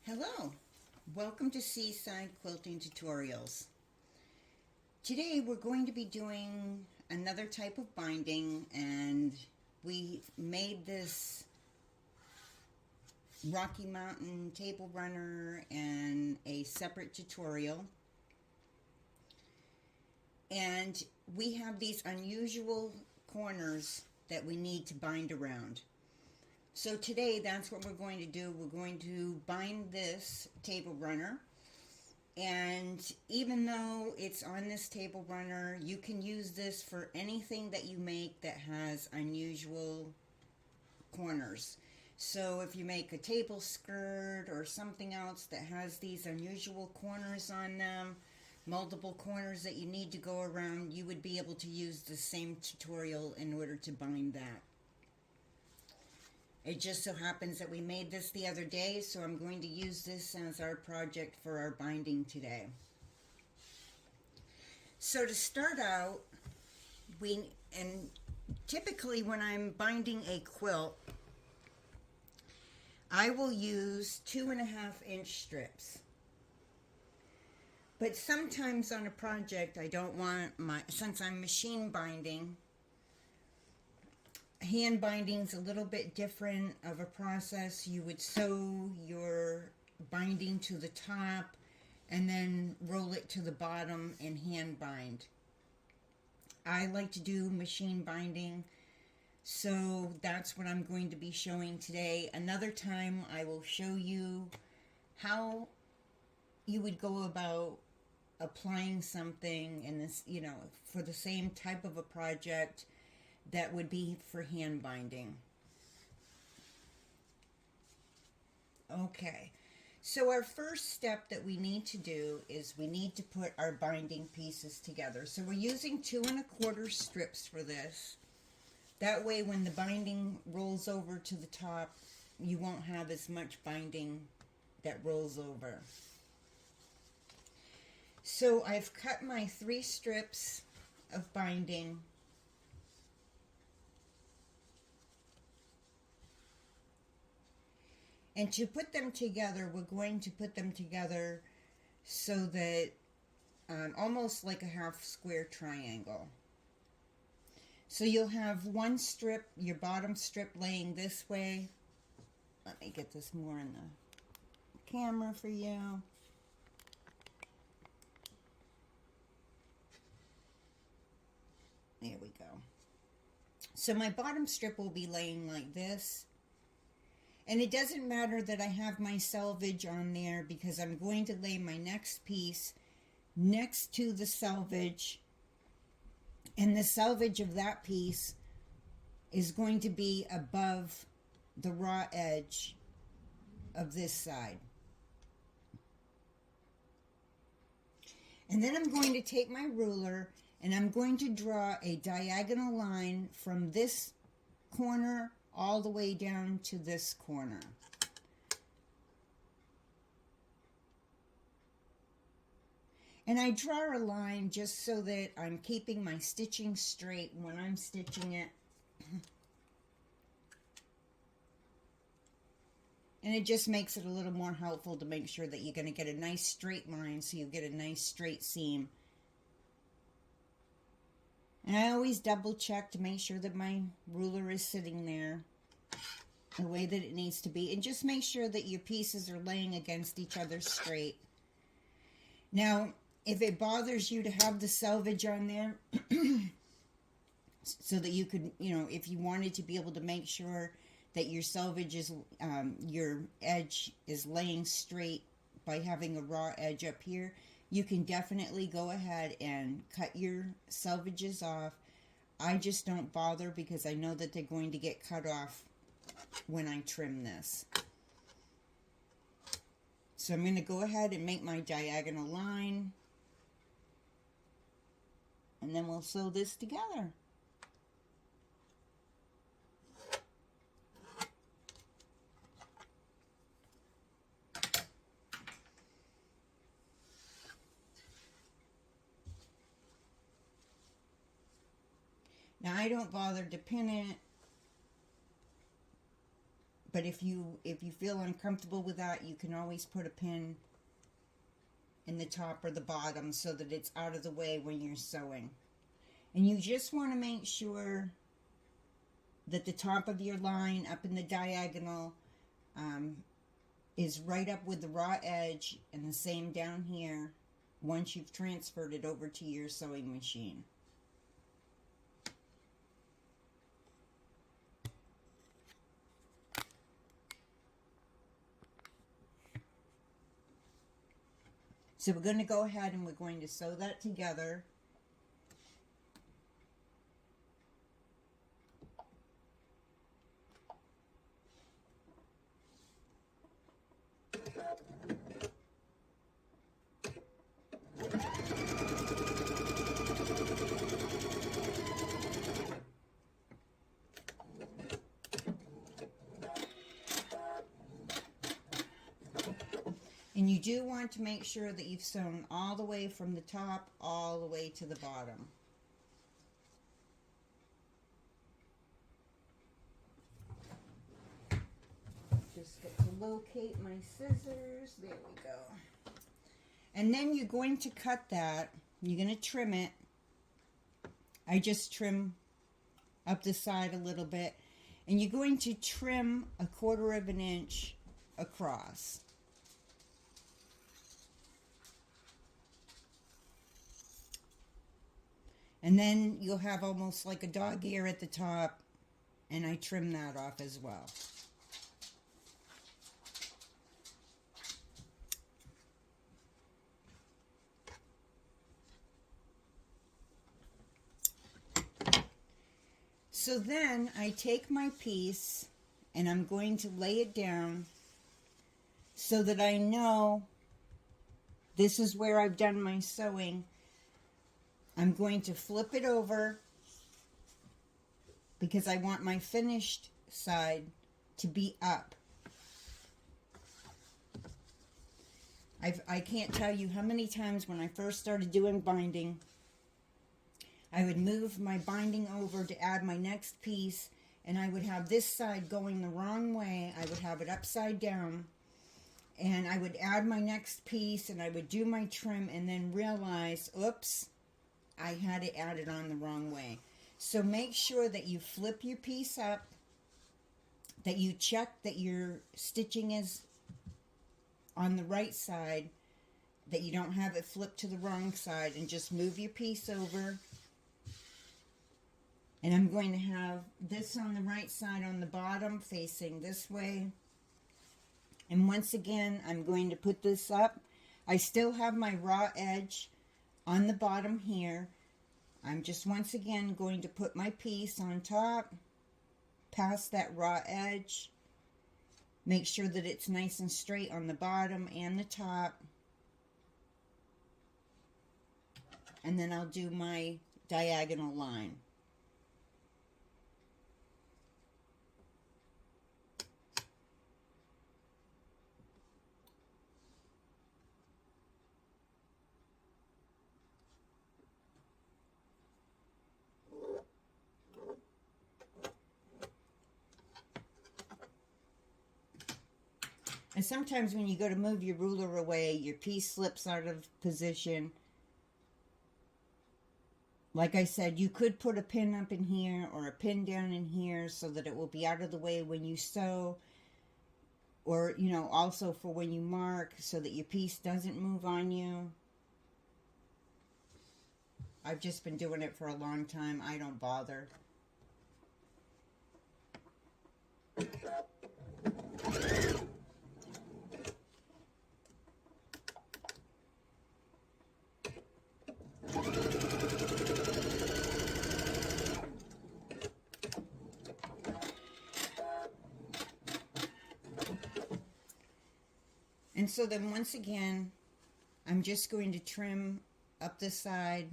Hello, welcome to Seaside Quilting Tutorials. Today we're going to be doing another type of binding, and we made this Rocky Mountain table runner in a separate tutorial. And we have these unusual corners that we need to bind around. So today that's what we're going to do. We're going to bind this table runner, and even though it's on this table runner, you can use this for anything that you make that has unusual corners. So if you make a table skirt or something else that has these unusual corners on them, multiple corners that you need to go around, you would be able to use the same tutorial in order to bind that. It just so happens that we made this the other day, so I'm going to use this as our project for our binding today. So to start out, and typically when I'm binding a quilt, I will use 2.5-inch strips. But sometimes on a project I don't want since I'm machine binding, hand binding's a little bit different of a process. You would sew your binding to the top and then roll it to the bottom and hand bind. I like to do machine binding, so that's what I'm going to be showing today. Another time I will show you how you would go about applying something in this, for the same type of a project that would be for hand binding. Okay, so our first step that we need to do is we need to put our binding pieces together. So we're using 2.25 strips for this. That way when the binding rolls over to the top, you won't have as much binding that rolls over. So I've cut my 3 strips of binding. And to put them together, we're going to put them together so that almost like a half square triangle. So you'll have one strip, your bottom strip, laying this way. Let me get this more in the camera for you. There we go. So my bottom strip will be laying like this. And it doesn't matter that I have my selvage on there, because I'm going to lay my next piece next to the selvage. And the selvage of that piece is going to be above the raw edge of this side. And then I'm going to take my ruler and I'm going to draw a diagonal line from this corner all the way down to this corner. And I draw a line just so that I'm keeping my stitching straight when I'm stitching it. And it just makes it a little more helpful to make sure that you're going to get a nice straight line, so you get a nice straight seam. And I always double check to make sure that my ruler is sitting there the way that it needs to be. And just make sure that your pieces are laying against each other straight. Now, if it bothers you to have the selvage on there, so that you could, if you wanted to be able to make sure that your selvage is, your edge is laying straight by having a raw edge up here, you can definitely go ahead and cut your selvages off. I just don't bother because I know that they're going to get cut off when I trim this. So I'm going to go ahead and make my diagonal line. And then we'll sew this together. Now I don't bother to pin it But if you feel uncomfortable with that, you can always put a pin in the top or the bottom so that it's out of the way when you're sewing. And you just want to make sure that the top of your line up in the diagonal is right up with the raw edge, and the same down here once you've transferred it over to your sewing machine. So we're going to go ahead and we're going to sew that together. And you do want to make sure that you've sewn all the way from the top all the way to the bottom. Just get to locate my scissors. There we go. And then you're going to cut that. You're going to trim it. I just trim up the side a little bit. And you're going to trim 1/4 of an inch across. And then you'll have almost like a dog ear at the top, and I trim that off as well. So then I take my piece and I'm going to lay it down so that I know this is where I've done my sewing. I'm going to flip it over because I want my finished side to be up. I can't tell you how many times when I first started doing binding, I would move my binding over to add my next piece, and I would have this side going the wrong way. I would have it upside down, and I would add my next piece, and I would do my trim, and then realize, oops, I had it added on the wrong way. So make sure that you flip your piece up, that you check that your stitching is on the right side, that you don't have it flipped to the wrong side, and just move your piece over. And I'm going to have this on the right side on the bottom facing this way. And once again, I'm going to put this up. I still have my raw edge on the bottom here. I'm just once again going to put my piece on top, past that raw edge. Make sure that it's nice and straight on the bottom and the top. And then I'll do my diagonal line. And sometimes when you go to move your ruler away, your piece slips out of position. Like I said, you could put a pin up in here or a pin down in here so that it will be out of the way when you sew. Or, you know, also for when you mark so that your piece doesn't move on you. I've just been doing it for a long time. I don't bother. And so then once again, I'm just going to trim up the side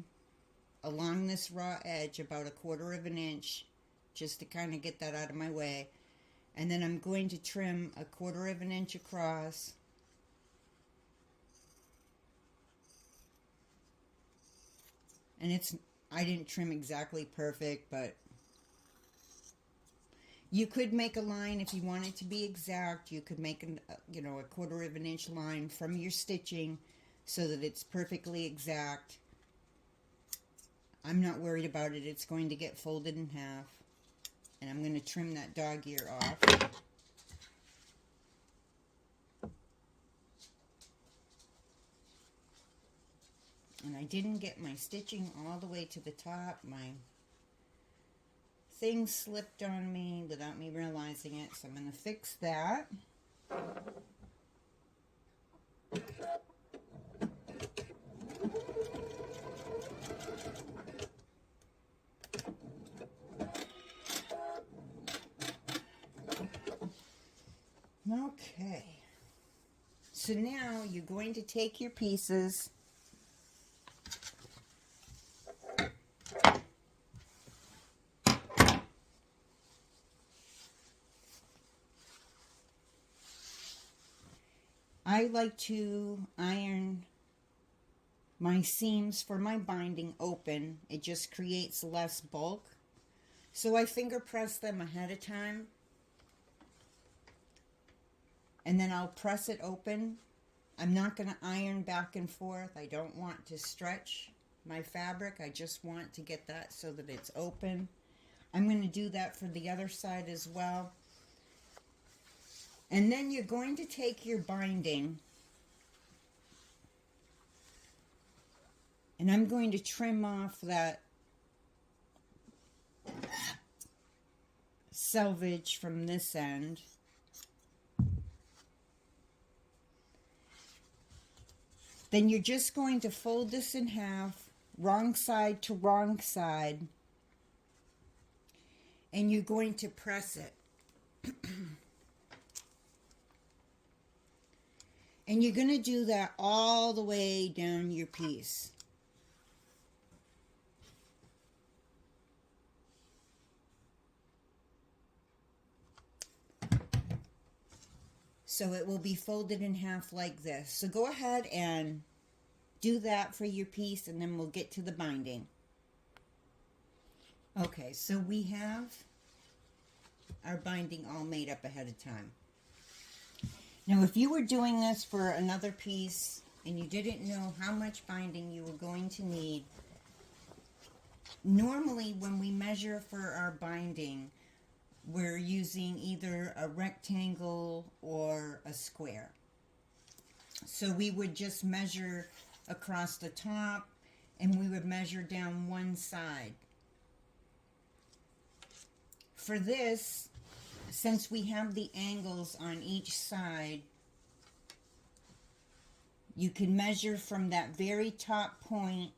along this raw edge about 1/4 of an inch, just to kind of get that out of my way. And then I'm going to trim 1/4 of an inch across. And I didn't trim exactly perfect, but You could make a line if you want it to be exact. You could make a 1/4 of an inch line from your stitching so that it's perfectly exact. I'm not worried about it. It's going to get folded in half. And I'm going to trim that dog ear off. And I didn't get my stitching all the way to the top. My thing slipped on me without me realizing it, so I'm going to fix that. Okay, so now you're going to take your pieces I like to iron my seams for my binding open. It just creates less bulk. So I finger press them ahead of time. And then I'll press it open. I'm not going to iron back and forth. I don't want to stretch my fabric. I just want to get that so that it's open. I'm going to do that for the other side as well. And then you're going to take your binding, and I'm going to trim off that selvage from this end. Then you're just going to fold this in half, wrong side to wrong side, and you're going to press it. And you're going to do that all the way down your piece. So it will be folded in half like this. So go ahead and do that for your piece, and then we'll get to the binding. Okay, so we have our binding all made up ahead of time. Now, if you were doing this for another piece and you didn't know how much binding you were going to need, normally when we measure for our binding, we're using either a rectangle or a square. So we would just measure across the top, and we would measure down one side. For this, since we have the angles on each side, you can measure from that very top point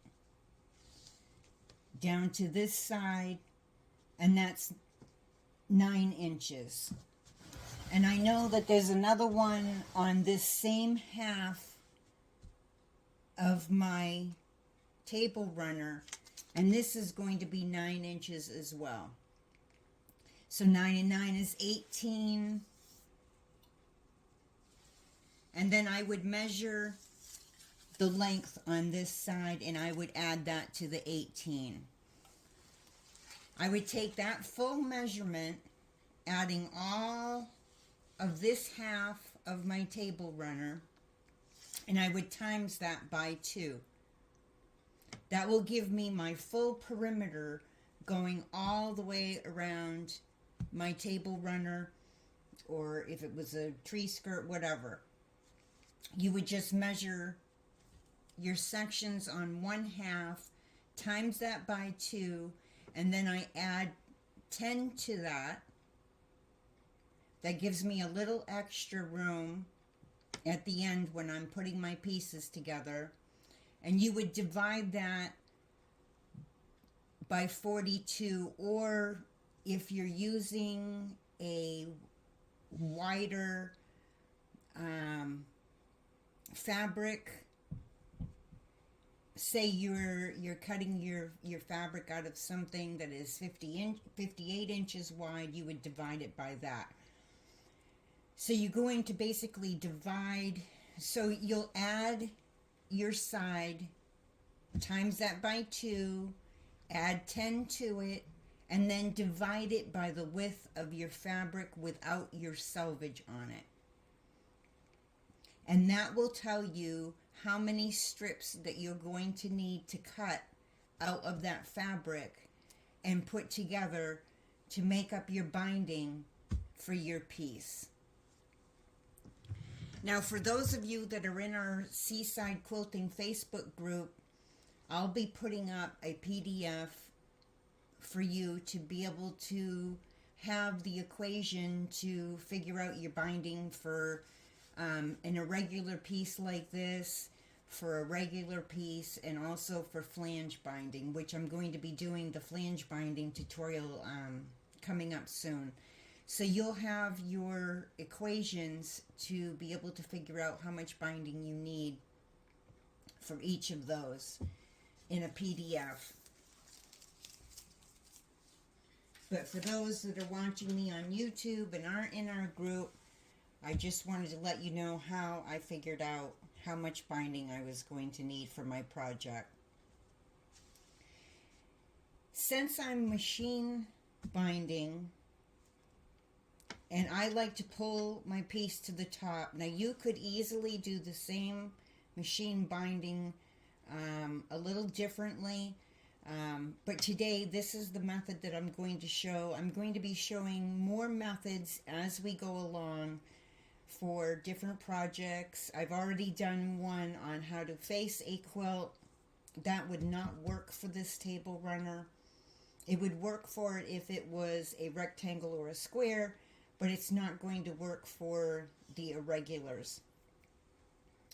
down to this side, and that's 9 inches. And I know that there's another one on this same half of my table runner, and this is going to be 9 inches as well. So 9 and 9 is 18. And then I would measure the length on this side, and I would add that to the 18. I would take that full measurement, adding all of this half of my table runner, and I would times that by 2. That will give me my full perimeter going all the way around my table runner, or if it was a tree skirt, whatever. You would just measure your sections on one half, times that by 2, and then I add 10 to that. That gives me a little extra room at the end when I'm putting my pieces together. And you would divide that by 42, or if you're using a wider fabric, say you're cutting your fabric out of something that is 58 inches wide, you would divide it by that. So you're going to basically divide, so you'll add your side, times that by 2, add 10 to it, and then divide it by the width of your fabric without your selvage on it. And that will tell you how many strips that you're going to need to cut out of that fabric and put together to make up your binding for your piece. Now, for those of you that are in our Seaside Quilting Facebook group, I'll be putting up a PDF for you to be able to have the equation to figure out your binding for an irregular piece like this, for a regular piece, and also for flange binding, which I'm going to be doing the flange binding tutorial coming up soon. So you'll have your equations to be able to figure out how much binding you need for each of those in a PDF. But for those that are watching me on YouTube and aren't in our group, I just wanted to let you know how I figured out how much binding I was going to need for my project. Since I'm machine binding, and I like to pull my piece to the top. Now you could easily do the same machine binding a little differently. But today, this is the method that I'm going to show. I'm going to be showing more methods as we go along for different projects. I've already done one on how to face a quilt. That would not work for this table runner. It would work for it if it was a rectangle or a square, but it's not going to work for the irregulars.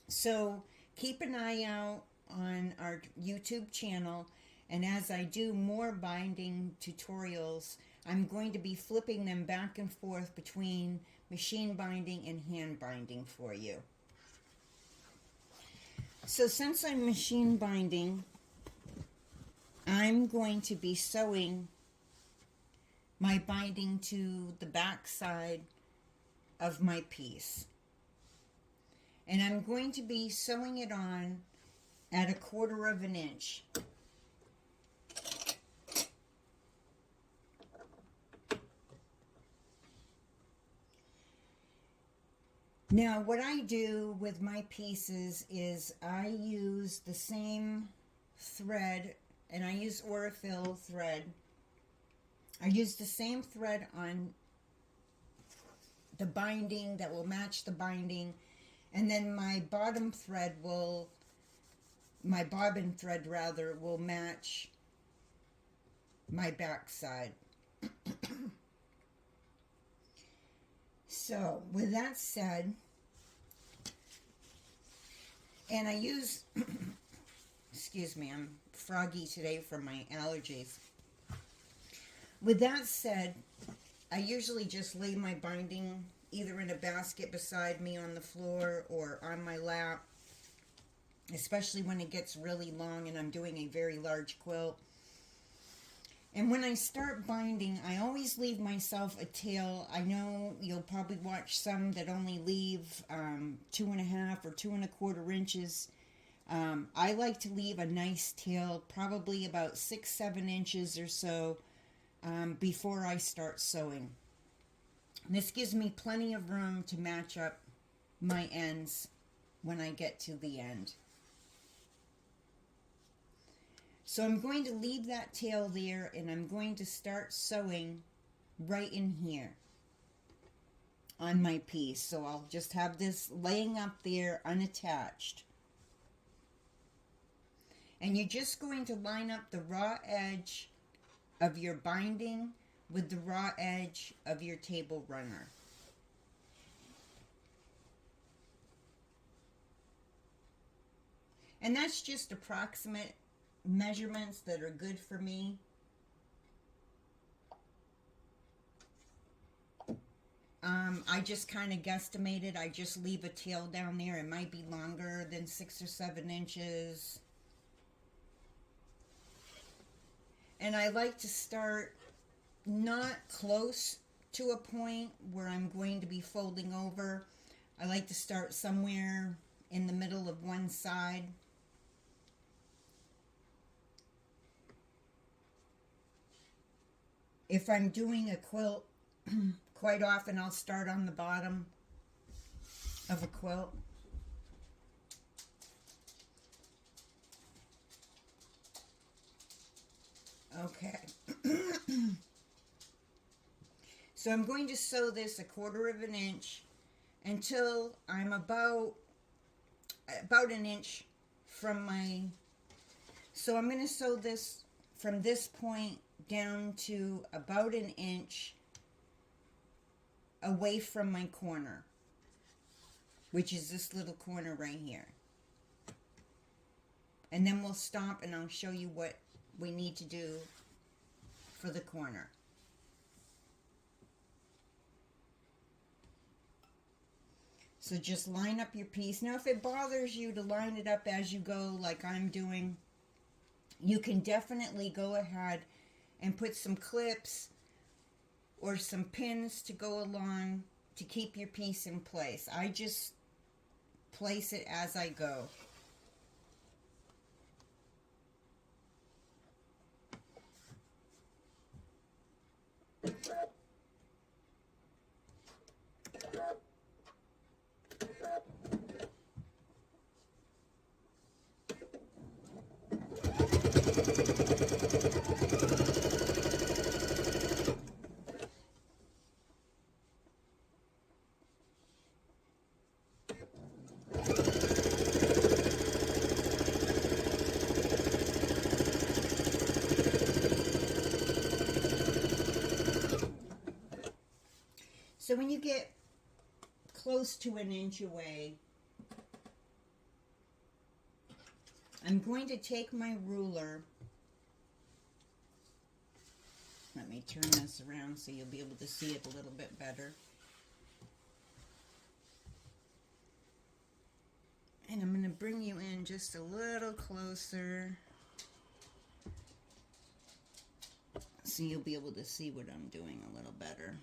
So keep an eye out on our YouTube channel, and as I do more binding tutorials, I'm going to be flipping them back and forth between machine binding and hand binding for you. So since I'm machine binding, I'm going to be sewing my binding to the back side of my piece. And I'm going to be sewing it on at 1/4 inch. Now, what I do with my pieces is I use the same thread, and I use Aurifil thread. I use the same thread on the binding that will match the binding, and then my bottom thread will, my bobbin thread rather, will match my back side. So, with that said, and I use, excuse me, I'm froggy today from my allergies. With that said, I usually just lay my binding either in a basket beside me on the floor or on my lap, especially when it gets really long and I'm doing a very large quilt. And when I start binding, I always leave myself a tail. I know you'll probably watch some that only leave 2.5 or 2.25 inches. I like to leave a nice tail, probably about 6-7 inches or so, before I start sewing. This gives me plenty of room to match up my ends when I get to the end. So I'm going to leave that tail there, and I'm going to start sewing right in here on my piece. So I'll just have this laying up there unattached. And you're just going to line up the raw edge of your binding with the raw edge of your table runner. And that's just approximate measurements that are good for me. I just kind of guesstimated. I just leave a tail down there. It might be longer than 6 or 7 inches. And I like to start not close to a point where I'm going to be folding over. I like to start somewhere in the middle of one side. If I'm doing a quilt, quite often I'll start on the bottom of a quilt. Okay. So I'm going to sew this 1/4 of an inch until I'm about an inch from my, so I'm going to sew this from this point down to about an inch away from my corner, which is this little corner right here. And then we'll stop and I'll show you what we need to do for the corner. So just line up your piece. Now if it bothers you to line it up as you go like I'm doing, you can definitely go ahead and put some clips or some pins to go along to keep your piece in place. I just place it as I go. So when you get close to an inch away, I'm going to take my ruler. Let me turn this around so you'll be able to see it a little bit better. And I'm going to bring you in just a little closer so you'll be able to see what I'm doing a little better.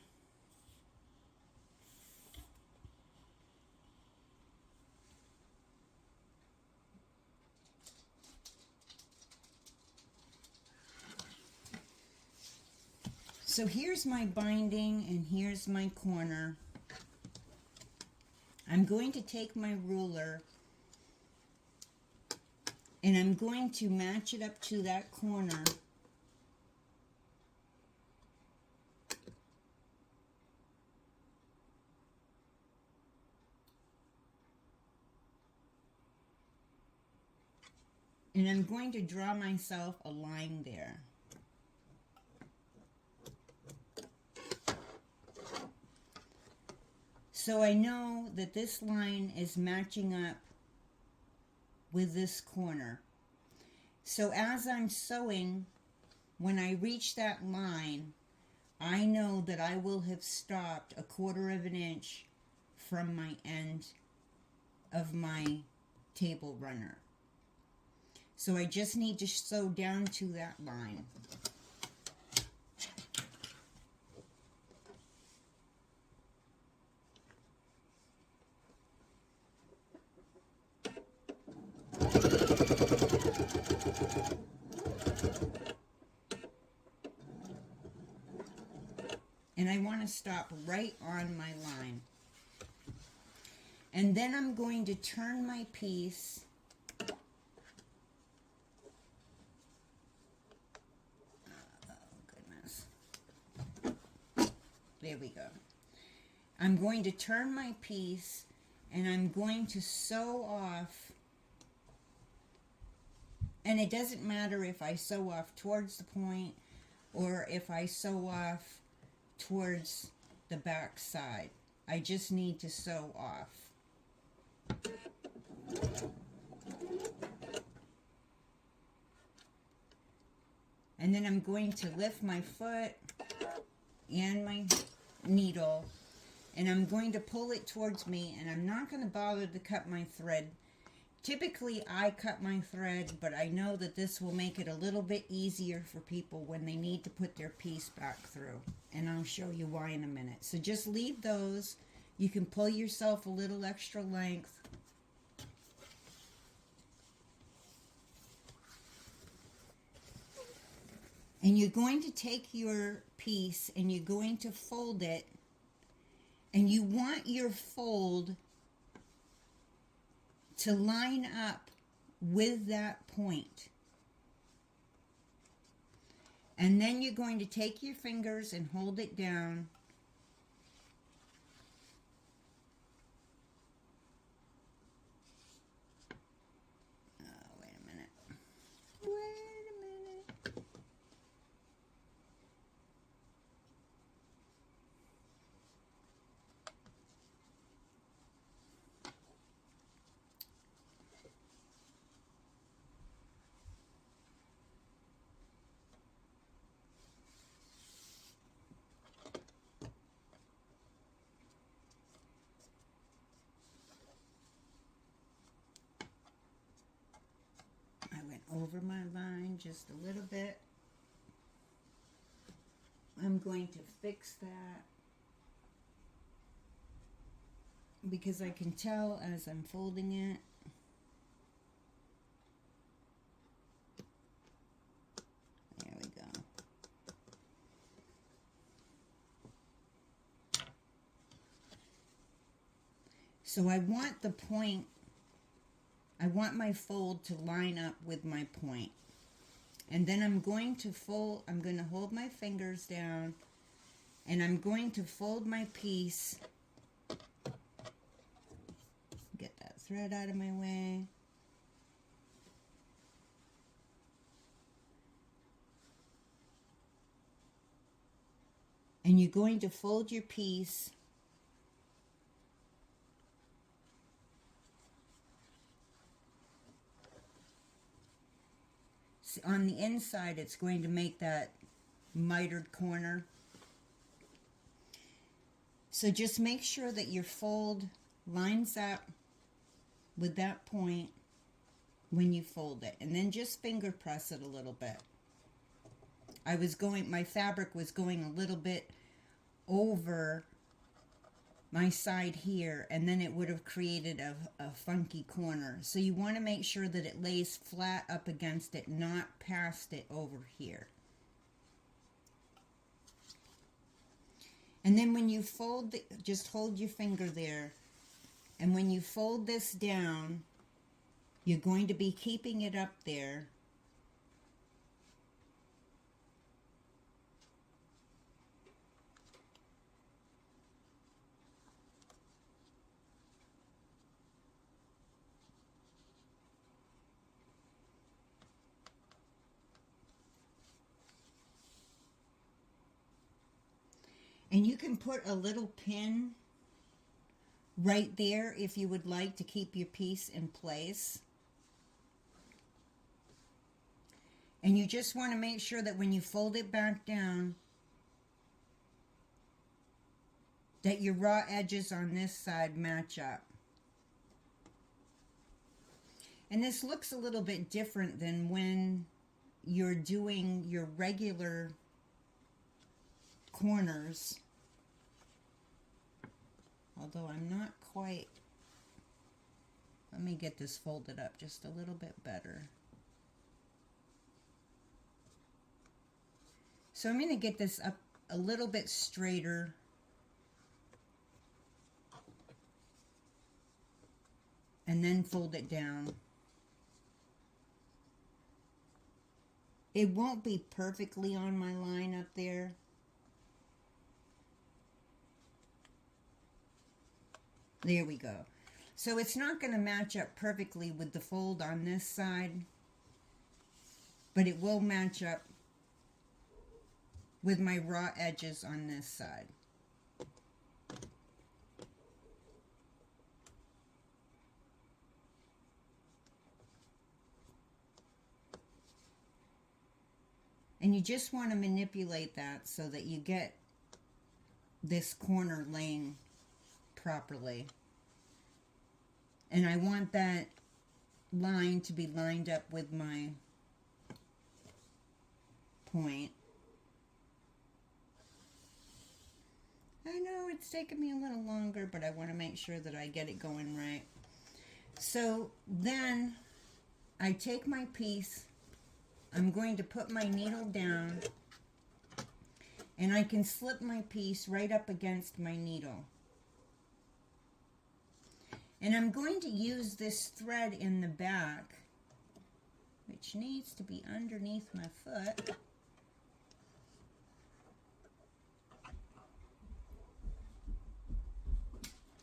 So here's my binding and here's my corner. I'm going to take my ruler and I'm going to match it up to that corner. And I'm going to draw myself a line there. So I know that this line is matching up with this corner. So as I'm sewing, when I reach that line, I know that I will have stopped 1/4 of an inch from my end of my table runner. So I just need to sew down to that line. And I want to stop right on my line. And then I'm going to turn my piece there we go. I'm going to turn my piece and I'm going to sew off, and it doesn't matter if I sew off towards the point or if I sew off towards the back side. I just need to sew off. And then I'm going to lift my foot and my needle, and I'm going to pull it towards me, and I'm not going to bother to cut my thread. Typically I cut my thread, but I know that this will make it a little bit easier for people when they need to put their piece back through, and I'll show you why in a minute. So just leave those. You can pull yourself a little extra length. And you're going to take your piece and you're going to fold it, and you want your fold to line up with that point. And then you're going to take your fingers and hold it down. Oh, wait a minute. Wait a minute. Over my line just a little bit. I'm going to fix that because I can tell as I'm folding it. There we go. So I want the point, I want my fold to line up with my point. And then I'm going to fold, I'm going to hold my fingers down, and I'm going to fold my piece. Get that thread out of my way. And you're going to fold your piece on the inside. It's going to make that mitered corner. So just make sure that your fold lines up with that point when you fold it, and then just finger press it a little bit. My fabric was going a little bit over my side here, and then it would have created a funky corner. So you want to make sure that it lays flat up against it, not past it over here. And then when you fold, just hold your finger there, and when you fold this down, you're going to be keeping it up there. And you can put a little pin right there if you would like to keep your piece in place. And you just want to make sure that when you fold it back down, that your raw edges on this side match up. And this looks a little bit different than when you're doing your regular corners. Although I'm not quite, let me get this folded up just a little bit better. So I'm going to get this up a little bit straighter. And then fold it down. It won't be perfectly on my line up there. There we go. So it's not going to match up perfectly with the fold on this side, but it will match up with my raw edges on this side. And you just want to manipulate that so that you get this corner laying properly. And I want that line to be lined up with my point. I know it's taken me a little longer, but I want to make sure that I get it going right. So then I take my piece, I'm going to put my needle down, and I can slip my piece right up against my needle. And I'm going to use this thread in the back, which needs to be underneath my foot.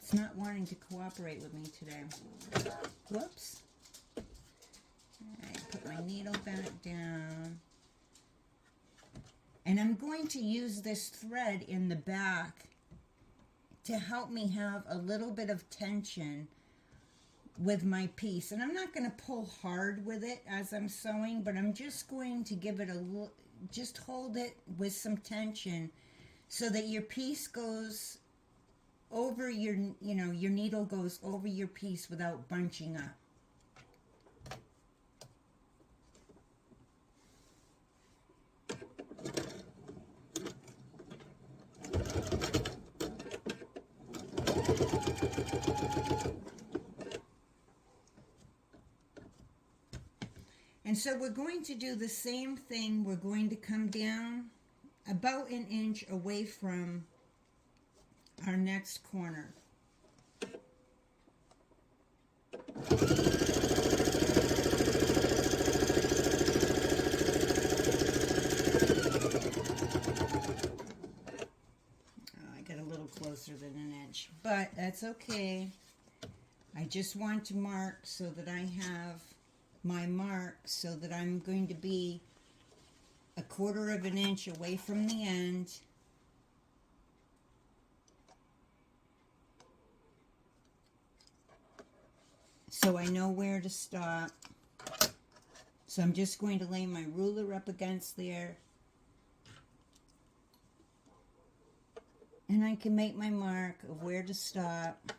It's not wanting to cooperate with me today. Whoops. Alright, put my needle back down. And I'm going to use this thread in the back to help me have a little bit of tension with my piece. And I'm not going to pull hard with it as I'm sewing, but I'm just going to give it a little, just hold it with some tension so that your piece goes over your, your needle goes over your piece without bunching up. And so we're going to do the same thing. We're going to come down about an inch away from our next corner. I got a little closer than an inch, but that's okay. I just want to mark so that I have my mark so that I'm going to be 1/4 of an inch away from the end. So I know where to stop. So I'm just going to lay my ruler up against there. And I can make my mark of where to stop.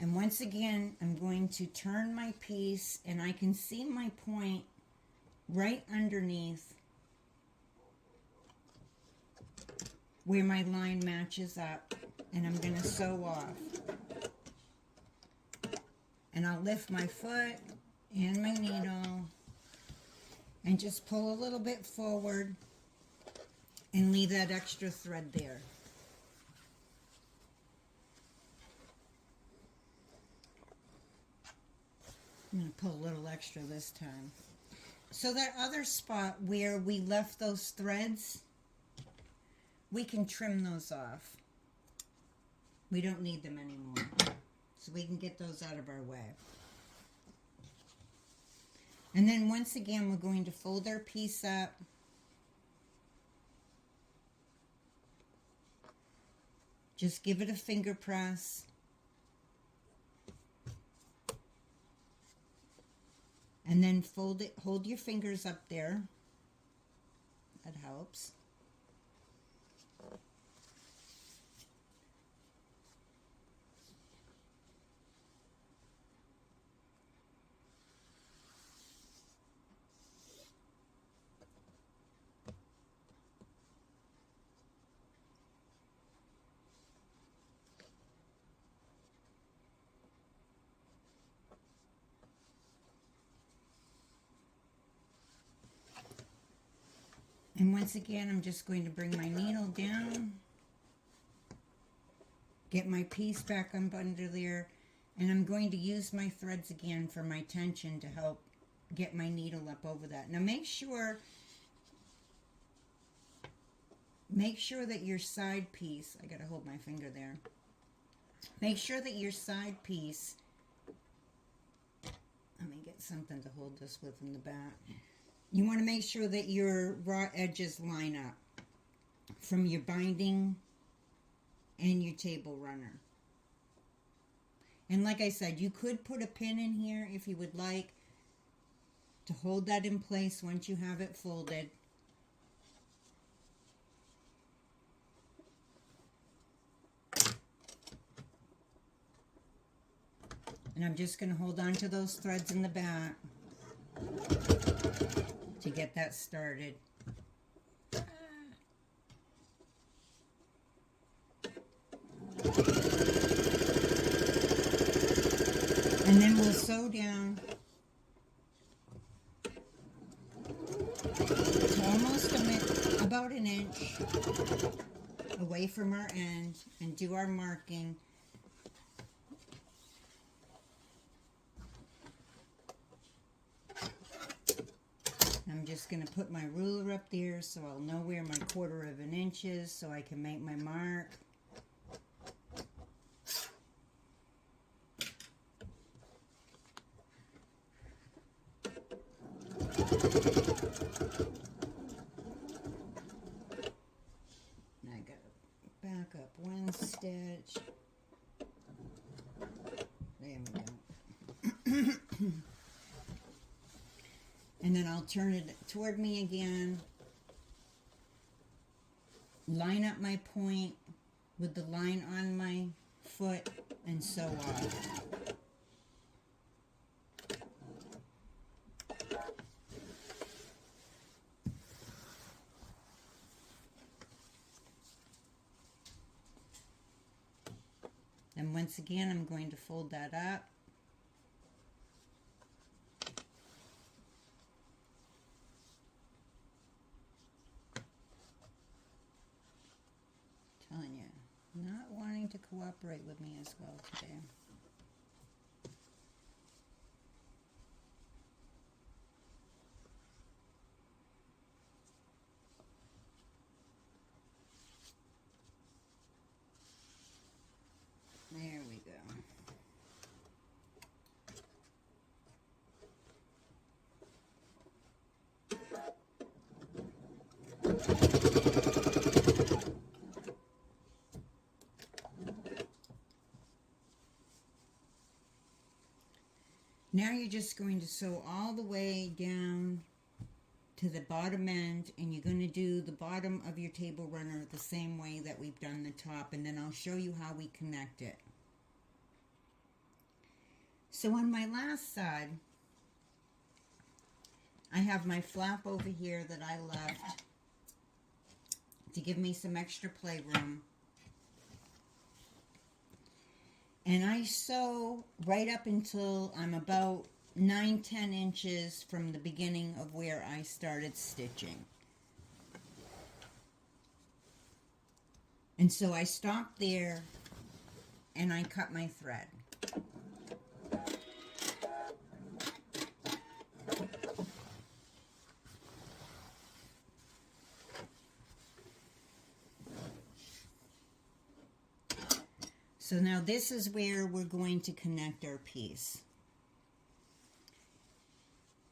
And once again, I'm going to turn my piece, and I can see my point right underneath where my line matches up, and I'm going to sew off. And I'll lift my foot and my needle and just pull a little bit forward and leave that extra thread there. I'm going to pull a little extra this time. So that other spot where we left those threads, we can trim those off. We don't need them anymore. So we can get those out of our way. And then once again, we're going to fold our piece up. Just give it a finger press. And then fold it, hold your fingers up there. That helps. And once again, I'm just going to bring my needle down, get my piece back up under there, and I'm going to use my threads again for my tension to help get my needle up over that. Now make sure that your side piece, I gotta hold my finger there, make sure that your side piece, let me get something to hold this with in the back. You want to make sure that your raw edges line up from your binding and your table runner. And like I said, you could put a pin in here if you would like to hold that in place once you have it folded. And I'm just going to hold on to those threads in the back to get that started. And then we'll sew down to almost about an inch away from our end and do our marking. I'm just going to put my ruler up there so I'll know where my 1/4 of an inch is so I can make my mark. And I got to back up 1 stitch. There we go. And then I'll turn it toward me again, line up my point with the line on my foot, and sew off. And once again, I'm going to fold that up. Telling you, not wanting to cooperate with me as well today. There we go. Now you're just going to sew all the way down to the bottom end, and you're going to do the bottom of your table runner the same way that we've done the top, and then I'll show you how we connect it. So on my last side, I have my flap over here that I left to give me some extra playroom. And I sew right up until I'm about 9-10 inches from the beginning of where I started stitching. And so I stop there and I cut my thread. So now this is where we're going to connect our piece.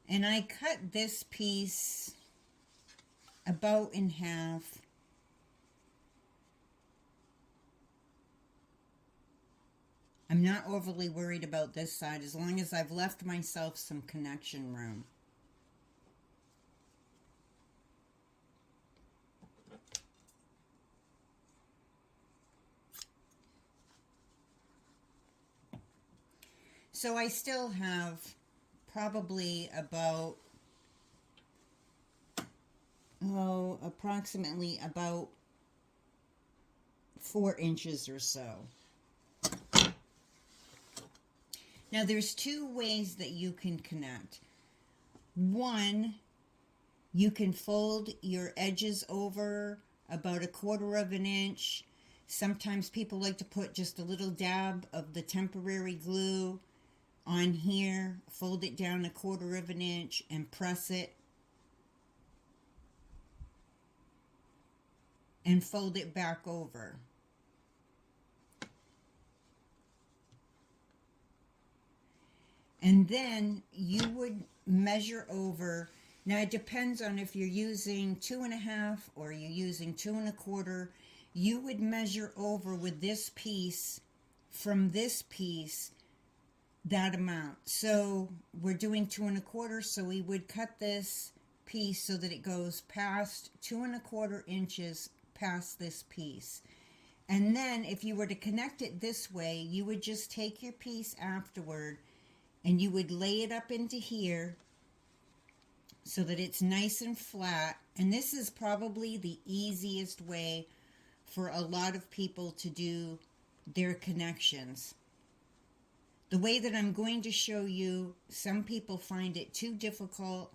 And I cut this piece about in half. I'm not overly worried about this side as long as I've left myself some connection room. So I still have probably about, approximately about 4 inches or so. Now there's 2 ways that you can connect. One, you can fold your edges over about 1/4 of an inch. Sometimes people like to put just a little dab of the temporary glue on here, fold it down 1/4 of an inch and press it and fold it back over. And then you would measure over. Now it depends on if you're using 2.5 or you're using 2 1/4. You would measure over with this piece from this piece that amount. So we're doing 2 1/4, so we would cut this piece so that it goes past 2 1/4 inches past this piece. And then if you were to connect it this way, you would just take your piece afterward and you would lay it up into here so that it's nice and flat. And this is probably the easiest way for a lot of people to do their connections. The way that I'm going to show you, some people find it too difficult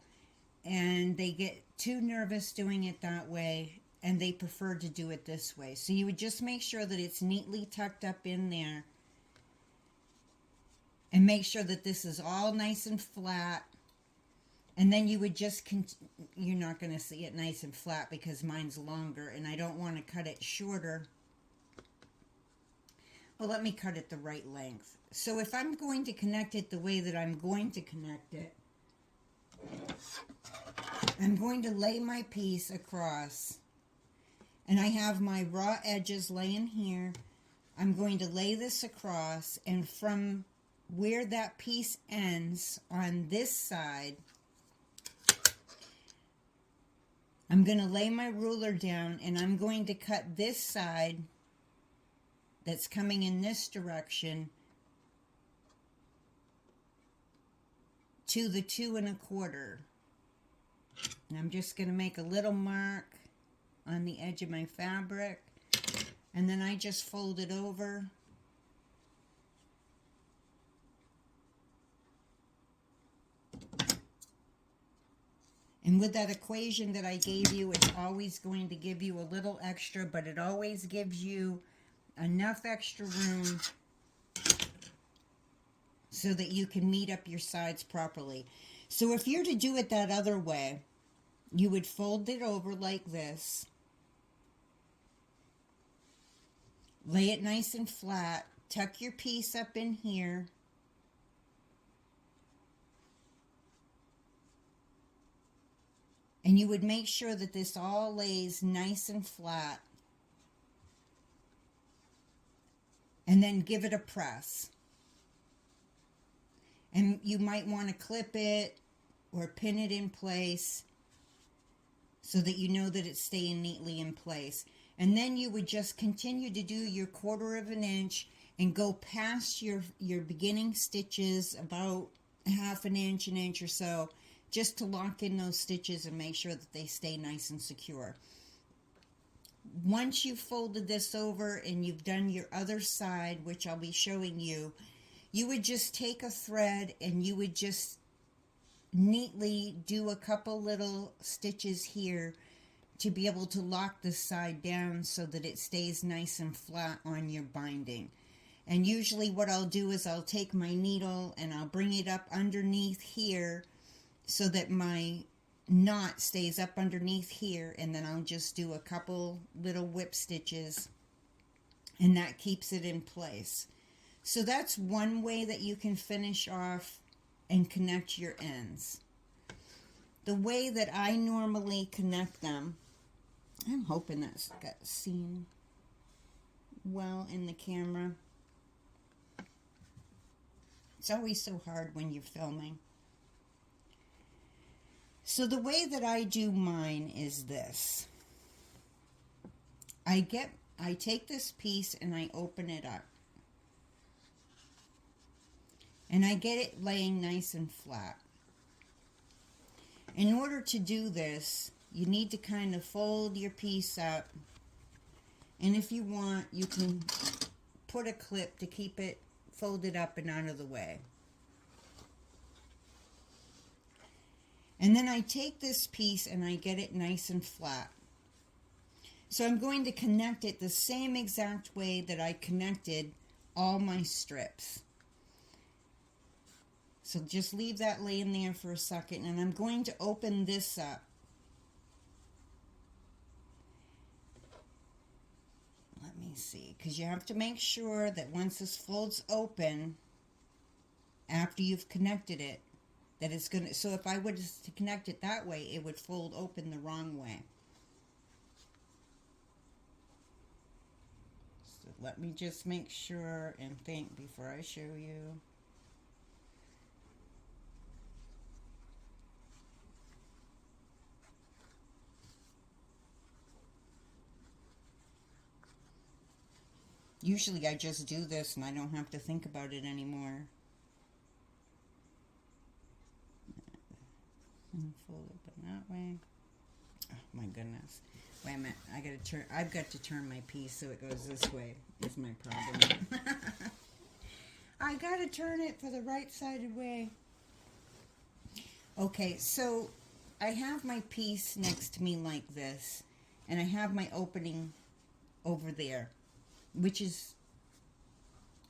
and they get too nervous doing it that way, and they prefer to do it this way. So you would just make sure that it's neatly tucked up in there, and make sure that this is all nice and flat. And then you would just, you're not going to see it nice and flat because mine's longer and I don't want to cut it shorter. Well, let me cut it the right length. So if I'm going to connect it the way that I'm going to connect it, I'm going to lay my piece across. And I have my raw edges laying here. I'm going to lay this across, and from where that piece ends on this side, I'm going to lay my ruler down, and I'm going to cut this side that's coming in this direction to the 2 1/4. And I'm just going to make a little mark on the edge of my fabric, and then I just fold it over. And with that equation that I gave you, it's always going to give you a little extra, but it always gives you enough extra room so that you can meet up your sides properly. So if you're to do it that other way, you would fold it over like this, lay it nice and flat, tuck your piece up in here, and you would make sure that this all lays nice and flat, and then give it a press. And you might want to clip it or pin it in place so that you know that it's staying neatly in place. And then you would just continue to do your 1/4 inch and go past your beginning stitches about 1/2 inch, an inch or so, just to lock in those stitches and make sure that they stay nice and secure. Once you've folded this over and you've done your other side, which I'll be showing you, you would just take a thread and you would just neatly do a couple little stitches here to be able to lock this side down so that it stays nice and flat on your binding. And usually what I'll do is I'll take my needle and I'll bring it up underneath here so that my knot stays up underneath here, and then I'll just do a couple little whip stitches, and that keeps it in place. So that's one way that you can finish off and connect your ends. The way that I normally connect them, I'm hoping that's got seen well in the camera. It's always so hard when you're filming. So the way that I do mine is this. I take this piece and I open it up. And I get it laying nice and flat. In order to do this, you need to kind of fold your piece up. And if you want, you can put a clip to keep it folded up and out of the way. And then I take this piece and I get it nice and flat. So I'm going to connect it the same exact way that I connected all my strips. So just leave that laying there for a second, and I'm going to open this up. Let me see, because you have to make sure that once this folds open, after you've connected it, that it's going to, so if I were to connect it that way, it would fold open the wrong way. So let me just make sure and think before I show you. Usually I just do this and I don't have to think about it anymore. And fold open that way. Oh my goodness. Wait a minute. I've got to turn my piece so it goes this way is my problem. I gotta turn it for the right-sided way. Okay, so I have my piece next to me like this, and I have my opening over there, which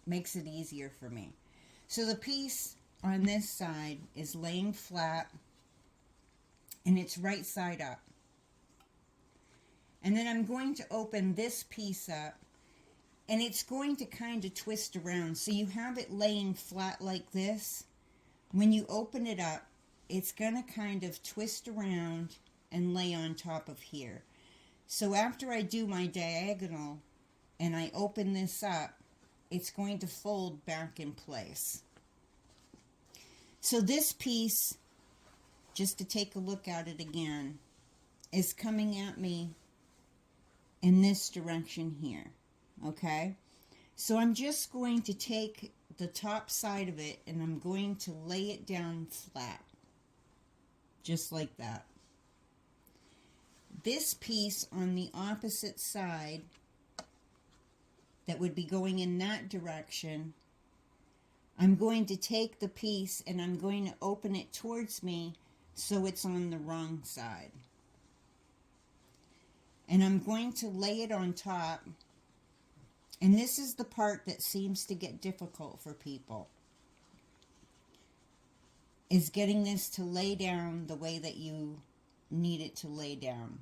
makes it easier for me. So the piece on this side is laying flat, and it's right side up. And then I'm going to open this piece up, and it's going to kind of twist around. So you have it laying flat like this. When you open it up, it's going to kind of twist around and lay on top of here. So after I do my diagonal and I open this up, it's going to fold back in place. So this piece, just to take a look at it again, is coming at me in this direction here. Okay? So I'm just going to take the top side of it and I'm going to lay it down flat. Just like that. This piece on the opposite side that would be going in that direction, I'm going to take the piece and I'm going to open it towards me so it's on the wrong side. And I'm going to lay it on top. And this is the part that seems to get difficult for people, is getting this to lay down the way that you need it to lay down.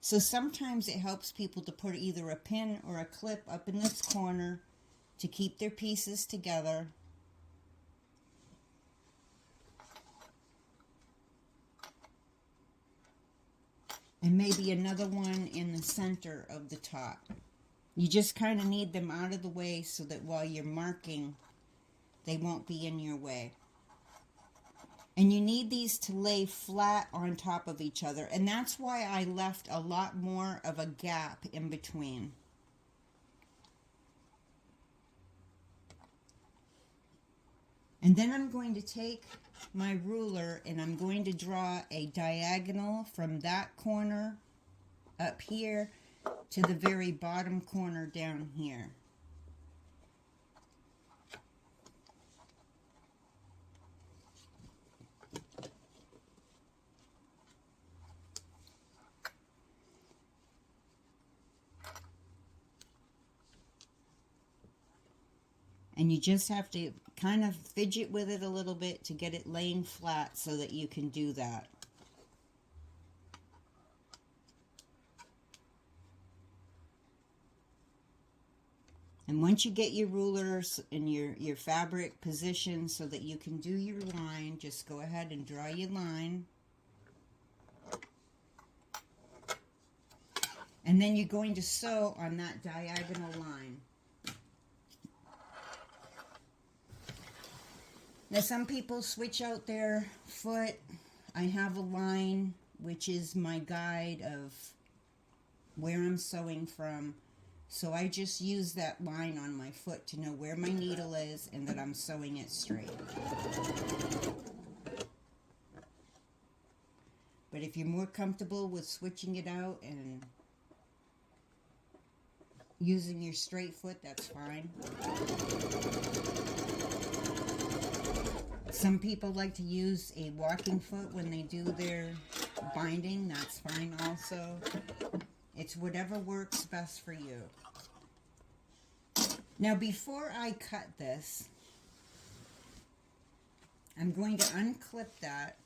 So sometimes it helps people to put either a pin or a clip up in this corner to keep their pieces together. And maybe another one in the center of the top. You just kind of need them out of the way so that while you're marking, they won't be in your way. And you need these to lay flat on top of each other. And that's why I left a lot more of a gap in between. And then I'm going to take my ruler and I'm going to draw a diagonal from that corner up here to the very bottom corner down here. And you just have to kind of fidget with it a little bit to get it laying flat so that you can do that. And once you get your rulers and your fabric positioned so that you can do your line, just go ahead and draw your line. And then you're going to sew on that diagonal line. Now some people switch out their foot. I have a line which is my guide of where I'm sewing from. So I just use that line on my foot to know where my needle is and that I'm sewing it straight. But if you're more comfortable with switching it out and using your straight foot, that's fine. Some people like to use a walking foot when they do their binding. That's fine also. It's whatever works best for you. Now before I cut this, I'm going to unclip that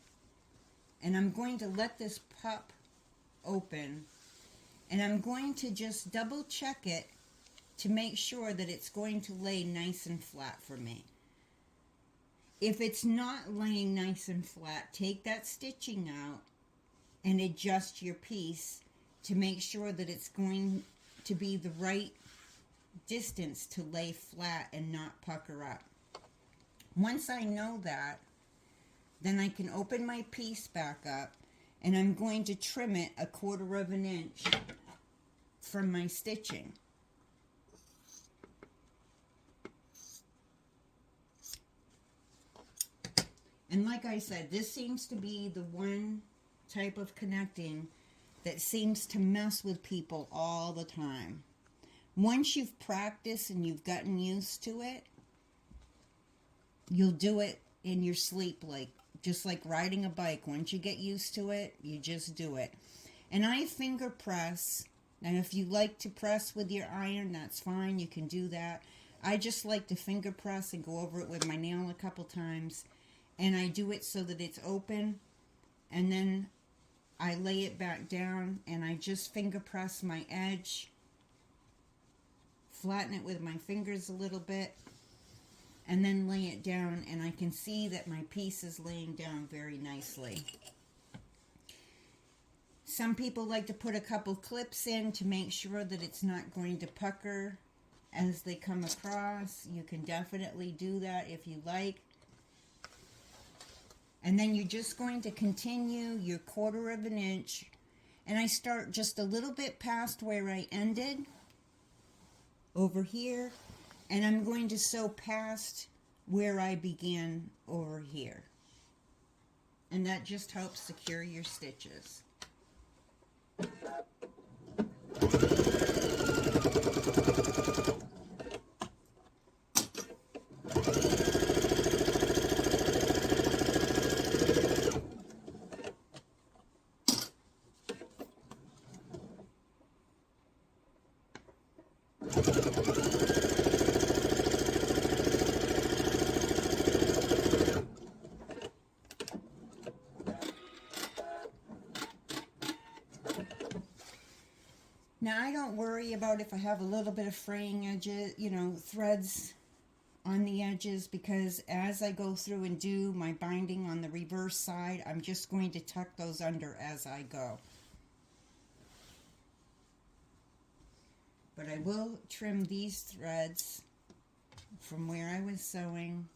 and I'm going to let this pup open and I'm going to just double check it to make sure that it's going to lay nice and flat for me. If it's not laying nice and flat, take that stitching out and adjust your piece to make sure that it's going to be the right distance to lay flat and not pucker up. Once I know that, then I can open my piece back up and I'm going to trim it 1/4 of an inch from my stitching. And like I said, this seems to be the one type of connecting that seems to mess with people all the time. Once you've practiced and you've gotten used to it, you'll do it in your sleep, just like riding a bike. Once you get used to it, you just do it. And I finger press. Now, if you like to press with your iron, that's fine. You can do that. I just like to finger press and go over it with my nail a couple times. And I do it so that it's open. And then I lay it back down and I just finger press my edge. Flatten it with my fingers a little bit. And then lay it down, and I can see that my piece is laying down very nicely. Some people like to put a couple clips in to make sure that it's not going to pucker as they come across. You can definitely do that if you like. And then you're just going to continue your 1/4 of an inch. And I start just a little bit past where I ended over here. And I'm going to sew past where I began over here. And that just helps secure your stitches. Now, I don't worry about if I have a little bit of fraying edges, threads on the edges, because as I go through and do my binding on the reverse side, I'm just going to tuck those under as I go. But I will trim these threads from where I was sewing,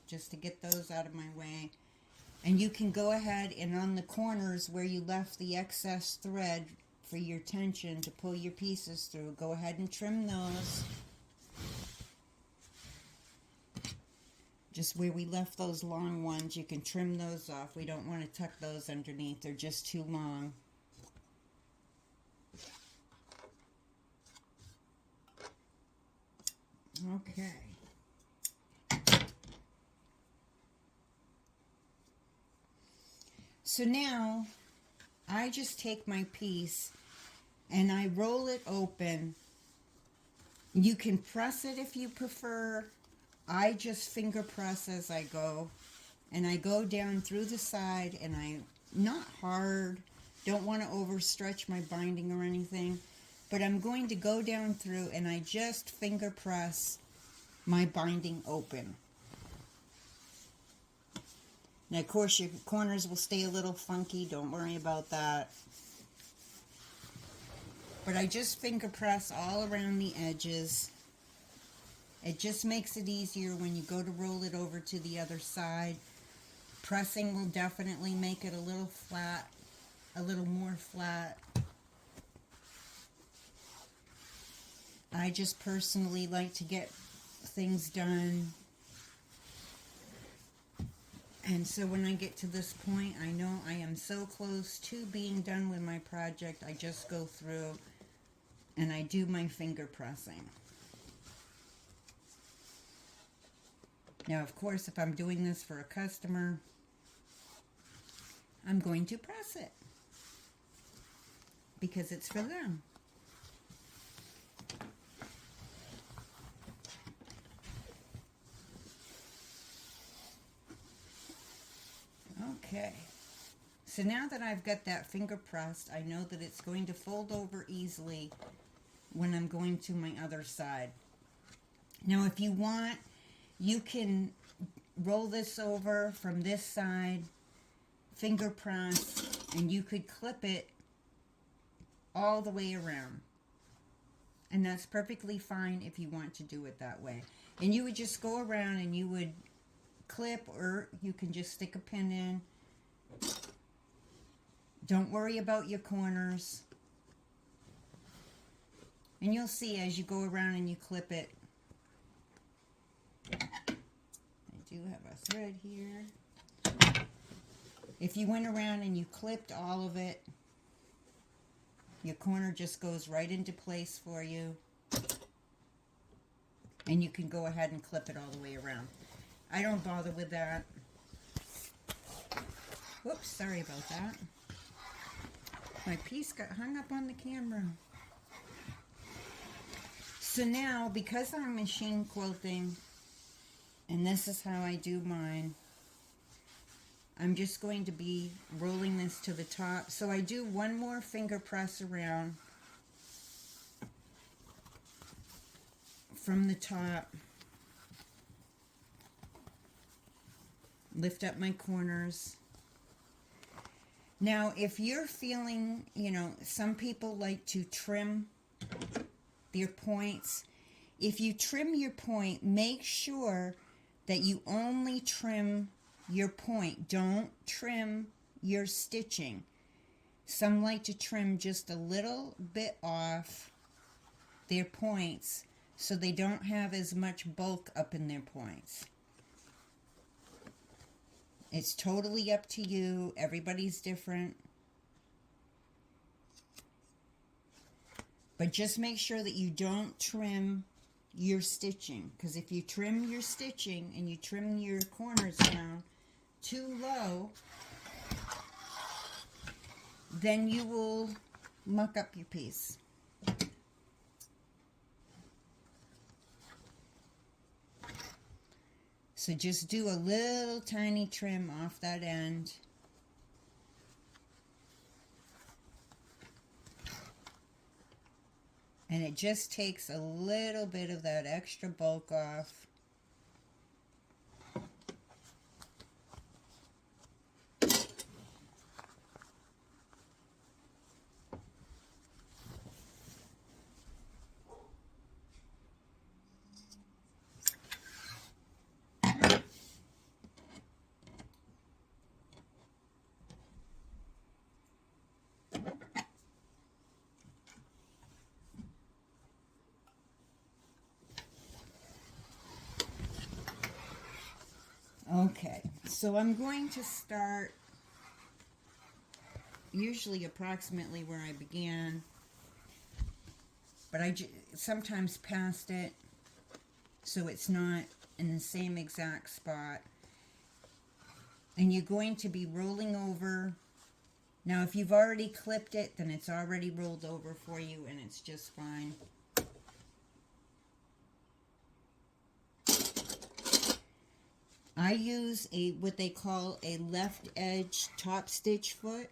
just to get those out of my way. And you can go ahead and on the corners where you left the excess thread for your tension to pull your pieces through, go ahead and trim those. Just where we left those long ones, you can trim those off. We don't want to tuck those underneath. They're just too long. Okay. So now, I just take my piece and I roll it open. You can press it if you prefer. I just finger press as I go. And I go down through the side, and not hard, don't want to overstretch my binding or anything. But I'm going to go down through and I just finger press my binding open. Now, of course, your corners will stay a little funky. Don't worry about that. But I just finger press all around the edges. It just makes it easier when you go to roll it over to the other side. Pressing will definitely make it a little flat, a little more flat. I just personally like to get things done. And so when I get to this point, I know I am so close to being done with my project. I just go through and I do my finger pressing. Now, of course, if I'm doing this for a customer, I'm going to press it because it's for them. Okay, so now that I've got that finger pressed, I know that it's going to fold over easily when I'm going to my other side. Now, if you want, you can roll this over from this side, finger press, and you could clip it all the way around. And that's perfectly fine if you want to do it that way. And you would just go around and you would clip, or you can just stick a pin in. Don't worry about your corners. And you'll see as you go around and you clip it. I do have a thread here. If you went around and you clipped all of it, your corner just goes right into place for you. And you can go ahead and clip it all the way around. I don't bother with that. Whoops, sorry about that. My piece got hung up on the camera. So now, because I'm machine quilting, and this is how I do mine, I'm just going to be rolling this to the top. So I do one more finger press around from the top. Lift up my corners. Now, if you're feeling, you know, some people like to trim their points. If you trim your point, make sure that you only trim your point. Don't trim your stitching. Some like to trim just a little bit off their points so they don't have as much bulk up in their points. It's totally up to you. Everybody's different. But just make sure that you don't trim your stitching. Because if you trim your stitching and you trim your corners down too low, then you will muck up your piece. So just do a little tiny trim off that end. And it just takes a little bit of that extra bulk off. Okay, so I'm going to start usually approximately where I began, but I sometimes past it so it's not in the same exact spot. And you're going to be rolling over. Now, if you've already clipped it, then it's already rolled over for you and it's just fine. I use what they call a left edge top stitch foot.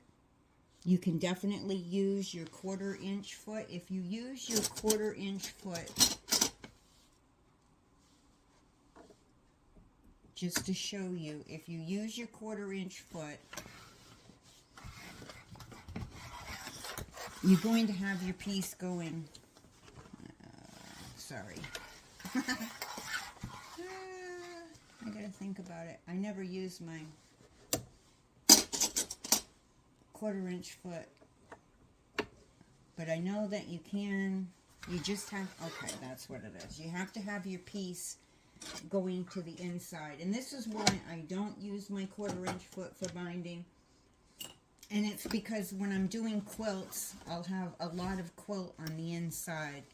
You can definitely use your 1/4 inch foot. If you use your 1/4 inch foot, just to show you, if you use your 1/4 inch foot, you're going to have your piece going, sorry. I gotta think about it. I never use my 1/4 inch foot, but I know that you can. You just have, okay, that's what it is. You have to have your piece going to the inside, and this is why I don't use my 1/4 inch foot for binding. And it's because when I'm doing quilts, I'll have a lot of quilt on the inside,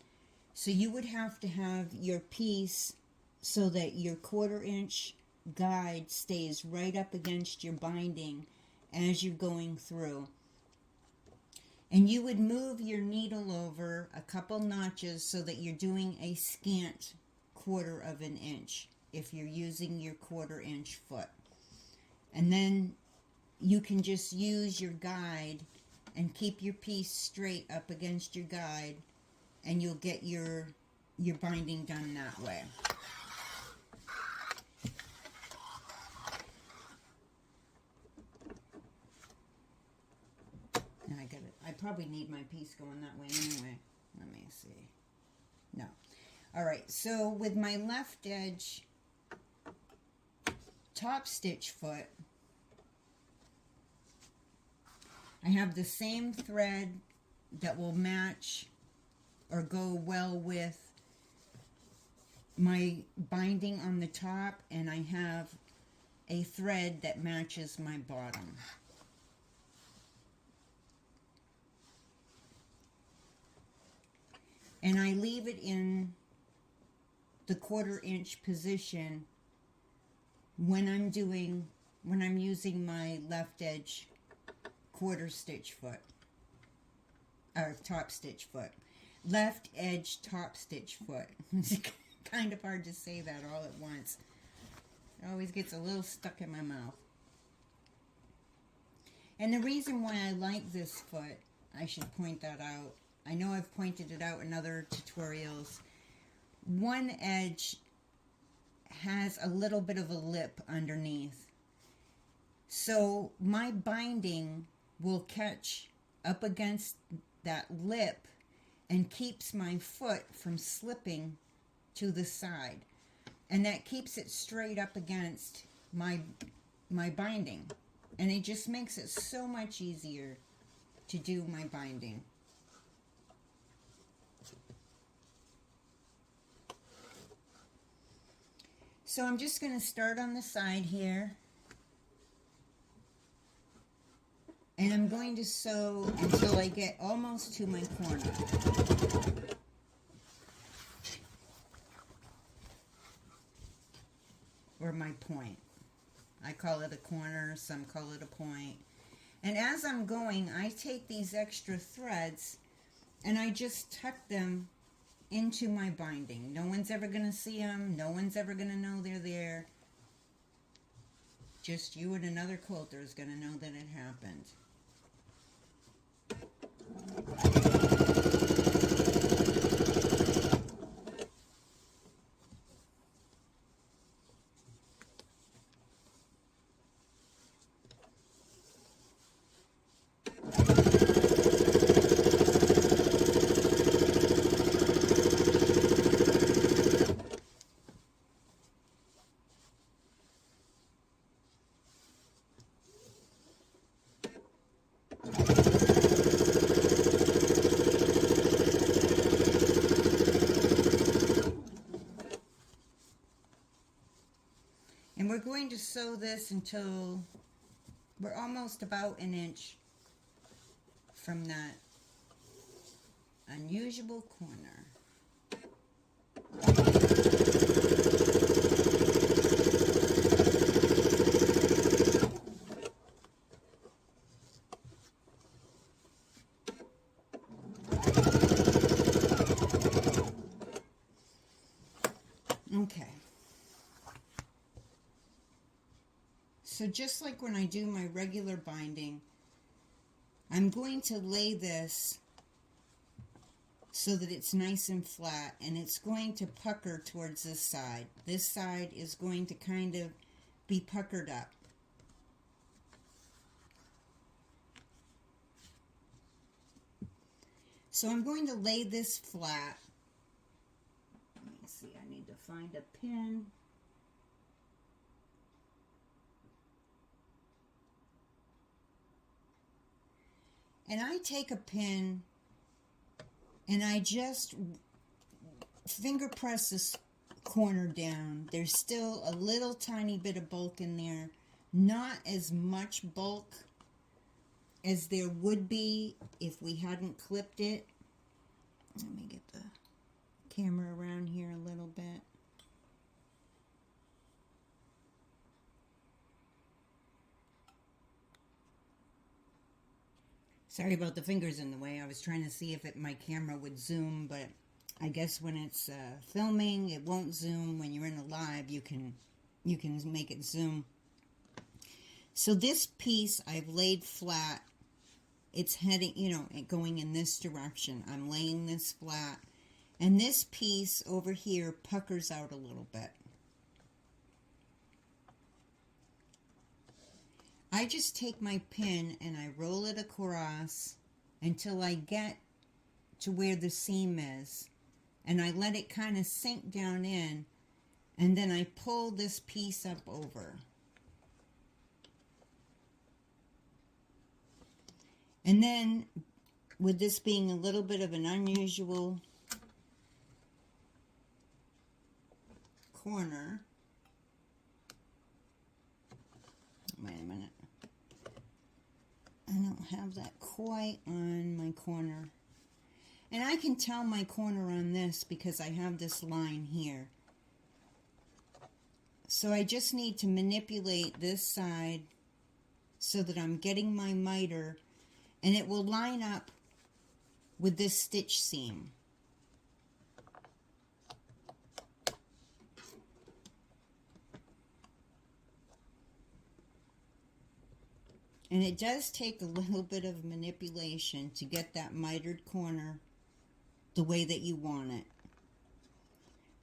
so you would have to have your piece so that your 1/4 inch guide stays right up against your binding as you're going through. And you would move your needle over a couple notches so that you're doing a scant 1/4 inch if you're using your 1/4 inch foot. And then you can just use your guide and keep your piece straight up against your guide, and you'll get your binding done that way. And I probably need my piece going that way anyway. Let me see. No. All right, so with my left edge top stitch foot, I have the same thread that will match or go well with my binding on the top, and I have a thread that matches my bottom. and I leave it in the 1/4 inch position when I'm using my left edge quarter stitch foot, or top stitch foot. Left edge top stitch foot. It's kind of hard to say that all at once. It always gets a little stuck in my mouth. And the reason why I like this foot, I should point that out. I know I've pointed it out in other tutorials. One edge has a little bit of a lip underneath. So my binding will catch up against that lip and keeps my foot from slipping to the side. And that keeps it straight up against my binding. And it just makes it so much easier to do my binding. So I'm just going to start on the side here. And I'm going to sew until I get almost to my corner. Or my point. I call it a corner, some call it a point. And as I'm going, I take these extra threads and I just tuck them into my binding. No one's ever going to see them. No one's ever going to know they're there. Just you and another quilter is going to know that it happened. And we're going to sew this until we're almost about an inch from that unusual corner. Okay. So just like when I do my regular binding, I'm going to lay this so that it's nice and flat, and it's going to pucker towards this side. This side is going to kind of be puckered up. So I'm going to lay this flat. Let me see, I need to find a pin. And I take a pin and I just finger press this corner down. There's still a little tiny bit of bulk in there. Not as much bulk as there would be if we hadn't clipped it. Let me get the camera around here a little bit. Sorry about the fingers in the way. I was trying to see if my camera would zoom, but I guess when it's filming, it won't zoom. When you're in a live, you can make it zoom. So this piece I've laid flat. It's heading, going in this direction. I'm laying this flat. And this piece over here puckers out a little bit. I just take my pin and I roll it across until I get to where the seam is. And I let it kind of sink down in. And then I pull this piece up over. And then, with this being a little bit of an unusual corner, wait a minute, I don't have that quite on my corner. And I can tell my corner on this because I have this line here. So I just need to manipulate this side so that I'm getting my miter, and it will line up with this stitch seam. And it does take a little bit of manipulation to get that mitered corner the way that you want it.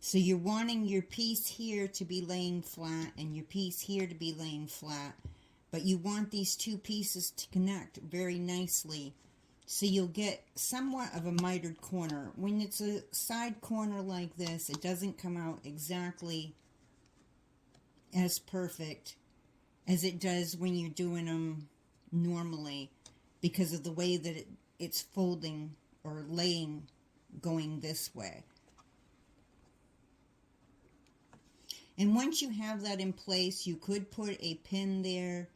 So you're wanting your piece here to be laying flat and your piece here to be laying flat, but you want these two pieces to connect very nicely so you'll get somewhat of a mitered corner. When it's a side corner like this, it doesn't come out exactly as perfect as it does when you're doing them normally because of the way that it's folding or laying going this way. And once you have that in place, you could put a pin there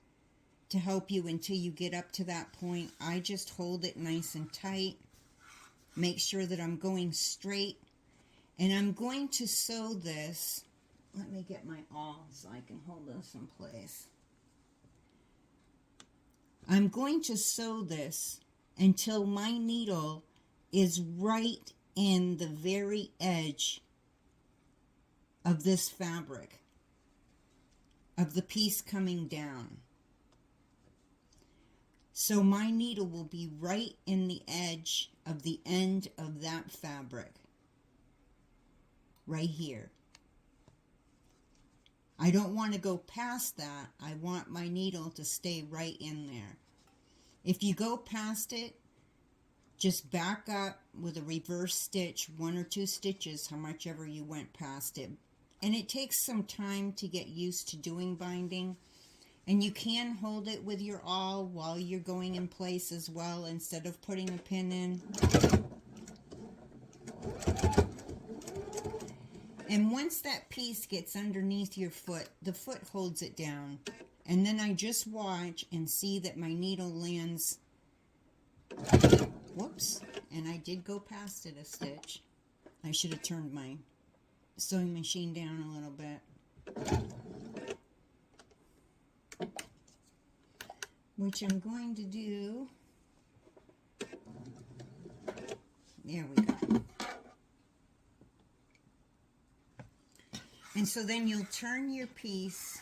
to help you until you get up to that point. I just hold it nice and tight, make sure that I'm going straight, and I'm going to sew this. Let me get my awl so I can hold this in place. I'm going to sew this until my needle is right in the very edge of this fabric, of the piece coming down. So my needle will be right in the edge of the end of that fabric, right here. I don't want to go past that. I want my needle to stay right in there. If you go past it, just back up with a reverse stitch, 1 or 2 stitches, how much ever you went past it. And it takes some time to get used to doing binding. And you can hold it with your awl while you're going in place as well, instead of putting a pin in. And once that piece gets underneath your foot, the foot holds it down. And then I just watch and see that my needle lands. Whoops. And I did go past it a stitch. I should have turned my sewing machine down a little bit. Which I'm going to do. There we go. And so then you'll turn your piece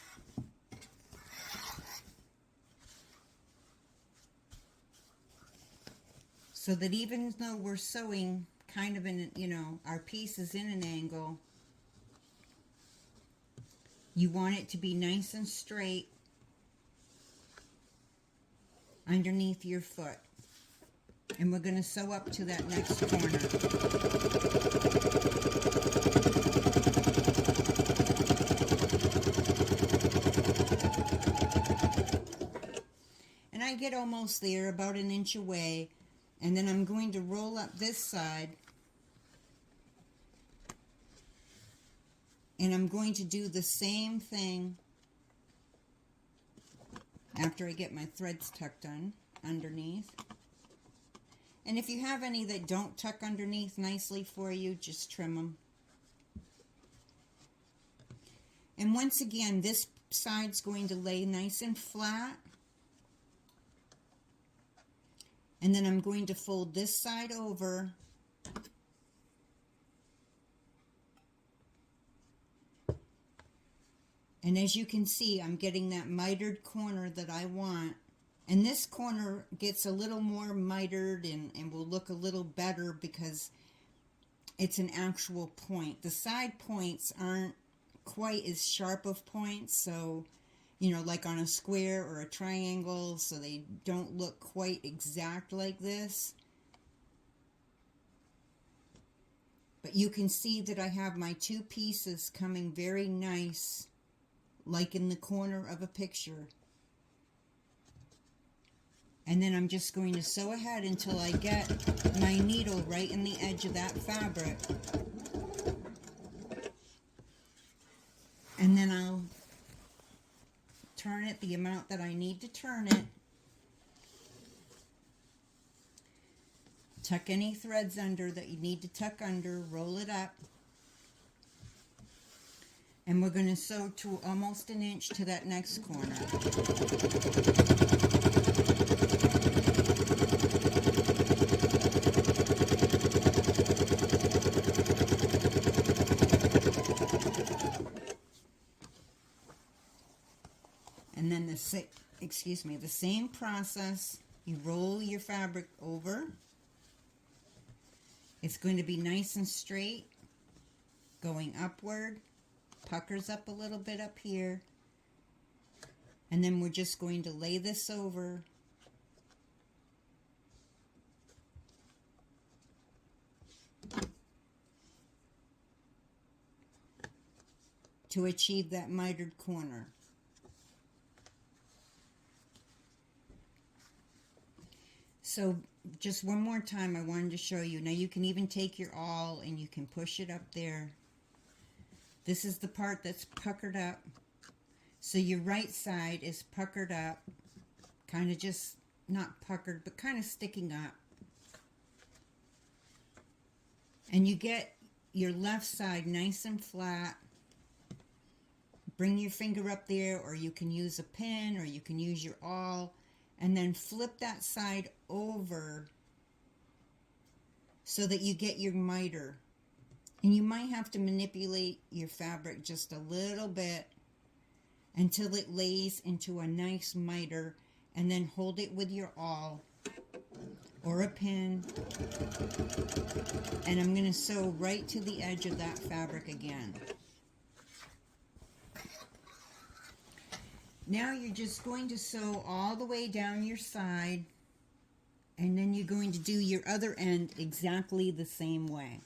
so that even though we're sewing kind of in, our piece is in an angle, you want it to be nice and straight underneath your foot. And we're going to sew up to that next corner. And I get almost there, about an inch away, and then I'm going to roll up this side, and I'm going to do the same thing after I get my threads tucked on underneath. And if you have any that don't tuck underneath nicely for you, just trim them. And once again, this side's going to lay nice and flat. And then I'm going to fold this side over. And as you can see, I'm getting that mitered corner that I want. And this corner gets a little more mitered and will look a little better because it's an actual point. The side points aren't quite as sharp of points, so, like on a square or a triangle, so they don't look quite exact like this. But you can see that I have my two pieces coming very nice, like in the corner of a picture. And then I'm just going to sew ahead until I get my needle right in the edge of that fabric. And then I'll turn it the amount that I need to turn it. Tuck any threads under that you need to tuck under, roll it up. And we're going to sew to almost an inch to that next corner. And then the same process. You roll your fabric over. It's going to be nice and straight, going upward, puckers up a little bit up here, and then we're just going to lay this over. To achieve that mitered corner. So just one more time, I wanted to show you. Now you can even take your awl and you can push it up there. This is the part that's puckered up. So your right side is puckered up, kind of just not puckered, but kind of sticking up. And you get your left side nice and flat. Bring your finger up there, or you can use a pin, or you can use your awl. And then flip that side over so that you get your miter. And you might have to manipulate your fabric just a little bit until it lays into a nice miter, and then hold it with your awl or a pin. And I'm going to sew right to the edge of that fabric again. Now you're just going to sew all the way down your side, and then you're going to do your other end exactly the same way.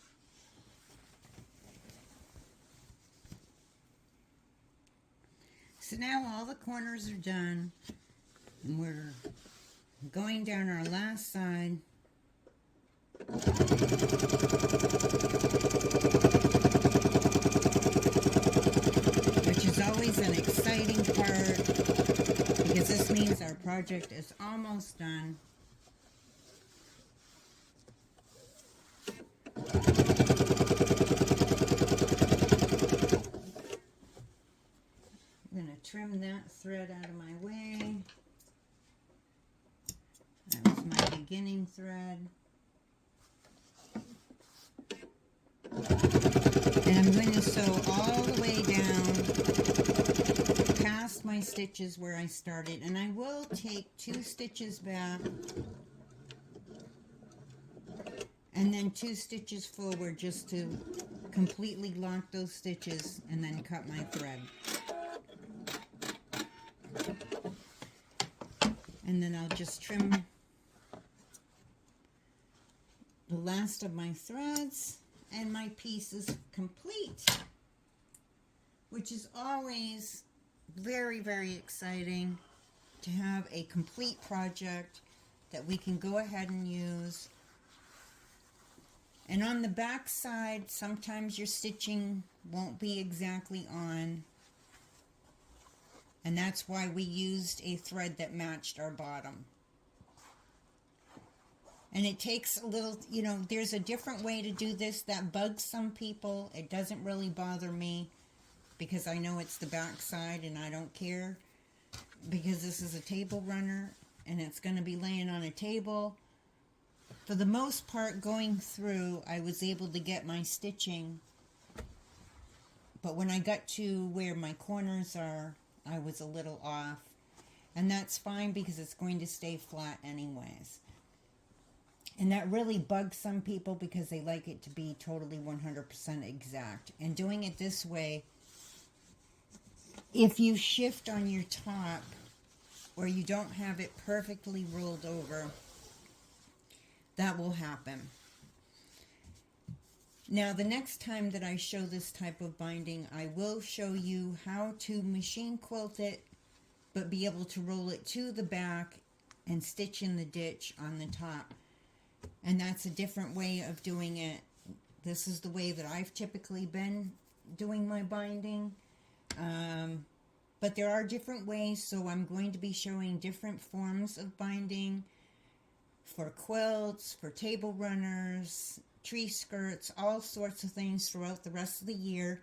So now all the corners are done, and we're going down our last side. Which is always an exciting part, because this means our project is almost done. I'm going to trim that thread out of my way. That was my beginning thread. And I'm going to sew all the way down past my stitches where I started. And I will take 2 stitches back and then 2 stitches forward just to completely lock those stitches, and then cut my thread. And then I'll just trim the last of my threads, and my piece is complete, which is always very, very exciting to have a complete project that we can go ahead and use. And on the back side, sometimes your stitching won't be exactly on, and that's why we used a thread that matched our bottom. And it takes a little, you know, there's a different way to do this that bugs some people. It doesn't really bother me because I know it's the back side and I don't care, because this is a table runner and it's going to be laying on a table. For the most part, going through, I was able to get my stitching. But when I got to where my corners are, I was a little off. And that's fine because it's going to stay flat anyways. And that really bugs some people because they like it to be totally 100% exact. And doing it this way, if you shift on your top or you don't have it perfectly rolled over, that will happen. Now, the next time that I show this type of binding, I will show you how to machine quilt it, but be able to roll it to the back and stitch in the ditch on the top. And that's a different way of doing it. This is the way that I've typically been doing my binding. But there are different ways, so I'm going to be showing different forms of binding for quilts, for table runners, tree skirts, all sorts of things throughout the rest of the year.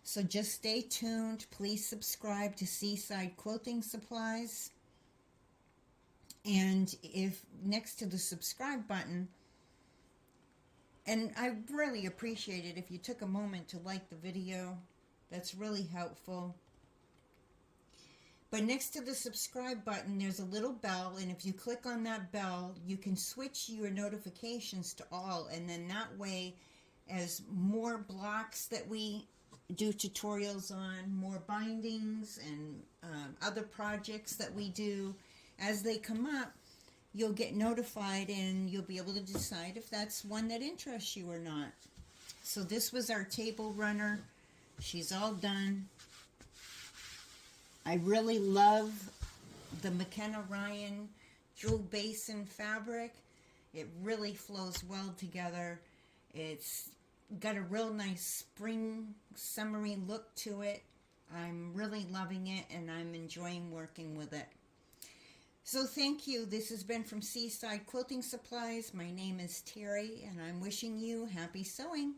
So just stay tuned. Please subscribe to Seaside Quilting Supplies. And if next to the subscribe button, and I really appreciate it if you took a moment to like the video. That's really helpful. But next to the subscribe button, there's a little bell, and if you click on that bell, you can switch your notifications to all, and then that way, as more blocks that we do tutorials on, more bindings and other projects that we do, as they come up, you'll get notified and you'll be able to decide if that's one that interests you or not. So this was our table runner. She's all done. I really love the McKenna Ryan jewel basin fabric. It really flows well together. It's got a real nice spring, summery look to it. I'm really loving it, and I'm enjoying working with it. So thank you. This has been from Seaside Quilting Supplies. My name is Terry, and I'm wishing you happy sewing.